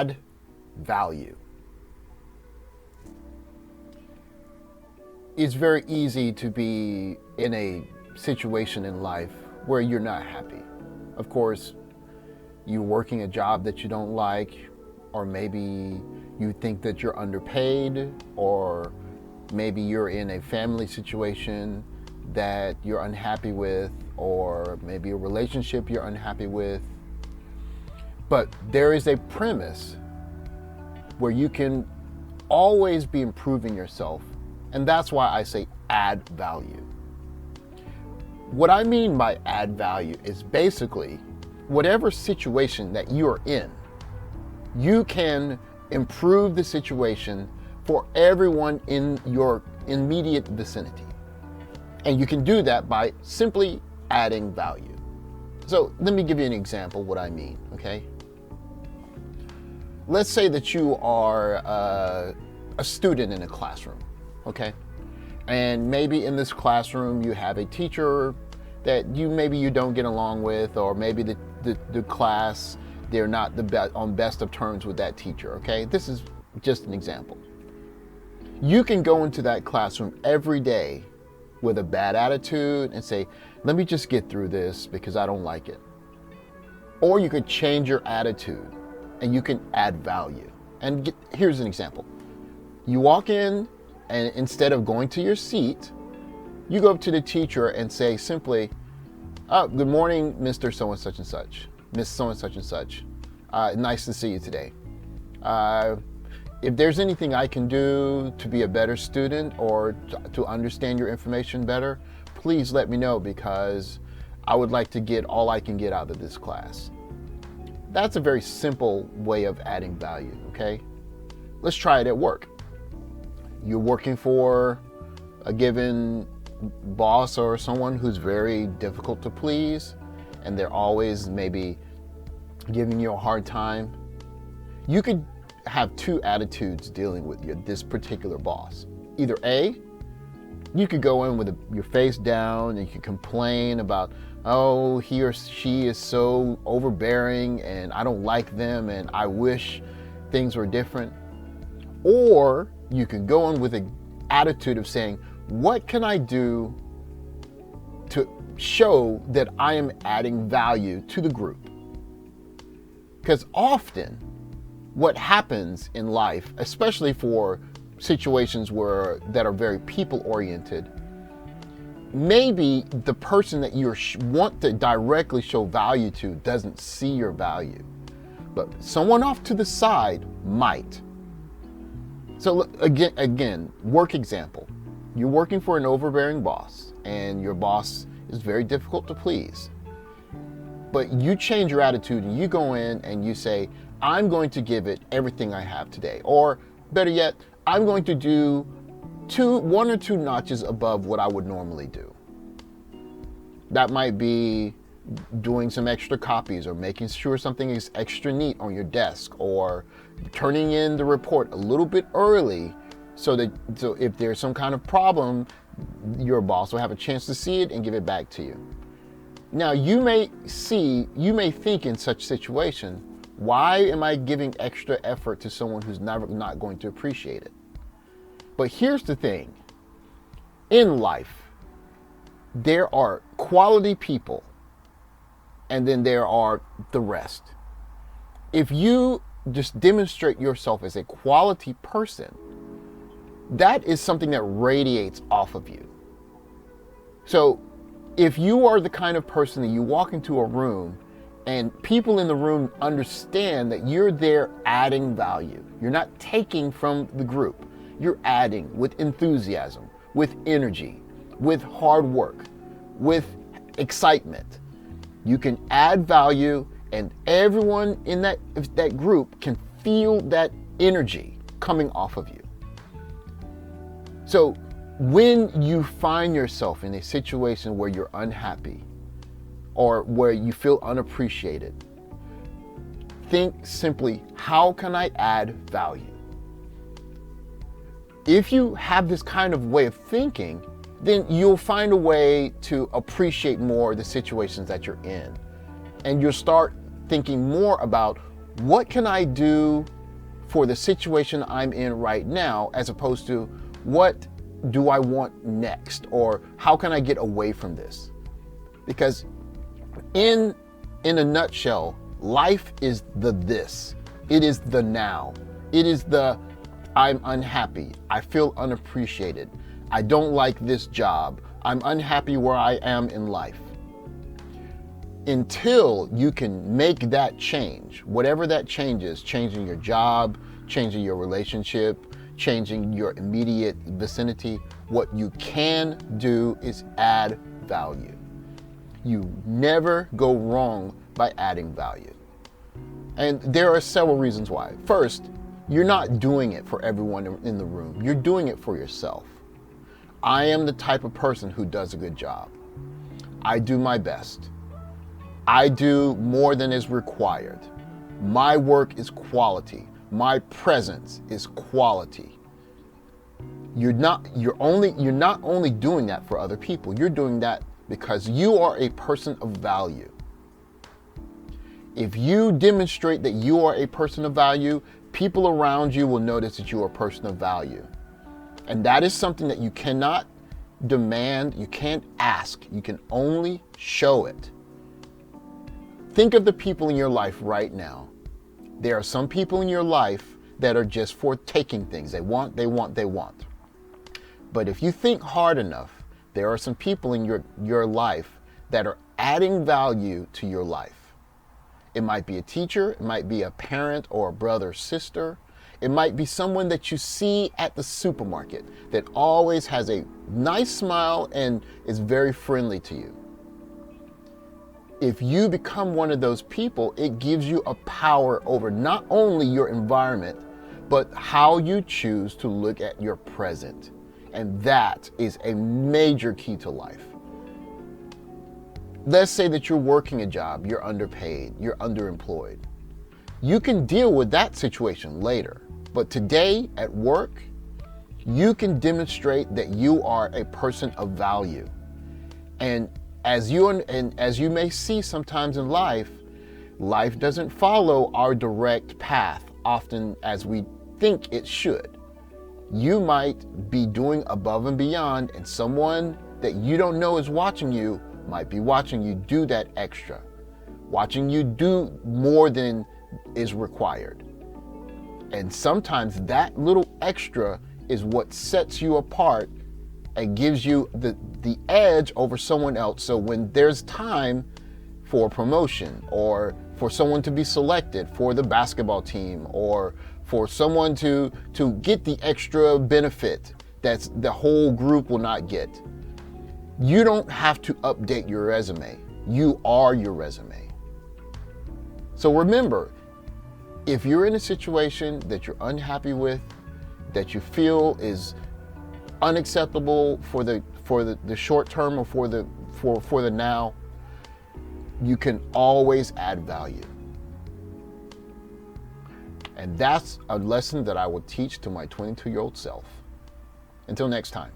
add value. It's very easy to be in a situation in life where you're not happy. Of course, you're working a job that you don't like, or maybe you think that you're underpaid, or maybe you're in a family situation that you're unhappy with, or maybe a relationship you're unhappy with. But there is a premise where you can always be improving yourself, and that's why I say add value. What I mean by add value is basically whatever situation that you are in, you can improve the situation for everyone in your immediate vicinity. And you can do that by simply adding value. So let me give you an example of what I mean, okay? Let's say that you are a student in a classroom, okay? And maybe in this classroom you have a teacher that maybe you don't get along with, or maybe the class, they're not on best of terms with that teacher, okay? This is just an example. You can go into that classroom every day with a bad attitude and say, let me just get through this because I don't like it. Or you could change your attitude and you can add value. And here's an example. You walk in, and instead of going to your seat, you go up to the teacher and say simply, good morning, Mr. So-and-such and such, Miss So-and-such and such. Nice to see you today. If there's anything I can do to be a better student or to understand your information better, please let me know, because I would like to get all I can get out of this class. That's a very simple way of adding value, okay? Let's try it at work. You're working for a given boss or someone who's very difficult to please, and they're always maybe giving you a hard time. You could have two attitudes dealing with this particular boss. Either A, you could go in with your face down and you can complain about, oh, he or she is so overbearing and I don't like them and I wish things were different. Or you can go in with an attitude of saying, what can I do to show that I am adding value to the group? Because often what happens in life, especially for situations that are very people-oriented, maybe the person that you want to directly show value to doesn't see your value, but someone off to the side might. So again, work example. You're working for an overbearing boss, and your boss is very difficult to please. But you change your attitude and you go in and you say, I'm going to give it everything I have today. Or better yet, I'm going to do one or two notches above what I would normally do. That might be doing some extra copies, or making sure something is extra neat on your desk, or turning in the report a little bit early so if there's some kind of problem, your boss will have a chance to see it and give it back to you. Now, you may think in such situation, why am I giving extra effort to someone who's not going to appreciate it? But here's the thing. In life, there are quality people, and then there are the rest. If you just demonstrate yourself as a quality person, that is something that radiates off of you. So if you are the kind of person that you walk into a room and people in the room understand that you're there adding value, you're not taking from the group, you're adding with enthusiasm, with energy, with hard work, with excitement, you can add value, and everyone in that group can feel that energy coming off of you. So when you find yourself in a situation where you're unhappy or where you feel unappreciated, think simply, how can I add value? If you have this kind of way of thinking, then you'll find a way to appreciate more the situations that you're in. And you'll start thinking more about What can I do for the situation I'm in right now, as opposed to what do I want next, or how can I get away from this? Because in a nutshell, life is the this. It is the now. It is the I'm unhappy. I feel unappreciated. I don't like this job. I'm unhappy where I am in life. Until you can make that change, whatever that change is, changing your job, changing your relationship, changing your immediate vicinity, what you can do is add value. You never go wrong by adding value. And there are several reasons why. First, you're not doing it for everyone in the room. You're doing it for yourself. I am the type of person who does a good job. I do my best. I do more than is required. My work is quality. My presence is quality. You're not only doing that for other people. You're doing that because you are a person of value. If you demonstrate that you are a person of value, people around you will notice that you are a person of value. And that is something that you cannot demand, you can't ask, you can only show it. Think of the people in your life right now. There are some people in your life that are just for taking things. They want. But if you think hard enough, there are some people in your life that are adding value to your life. It might be a teacher, it might be a parent or a brother or sister. It might be someone that you see at the supermarket that always has a nice smile and is very friendly to you. If you become one of those people, it gives you a power over not only your environment, but how you choose to look at your present. And that is a major key to life. Let's say that you're working a job, you're underpaid, you're underemployed. You can deal with that situation later. But today at work, you can demonstrate that you are a person of value. And as you may see sometimes in life doesn't follow our direct path often as we think it should. You might be doing above and beyond, and someone that you don't know is watching you might be watching you do that extra, watching you do more than is required. And sometimes that little extra is what sets you apart and gives you the edge over someone else. So when there's time for promotion, or for someone to be selected for the basketball team, or for someone to get the extra benefit that the whole group will not get, you don't have to update your resume. You are your resume. So remember, if you're in a situation that you're unhappy with, that you feel is unacceptable for the short term or for the now, you can always add value. And that's a lesson that I will teach to my 22-year-old self. Until next time.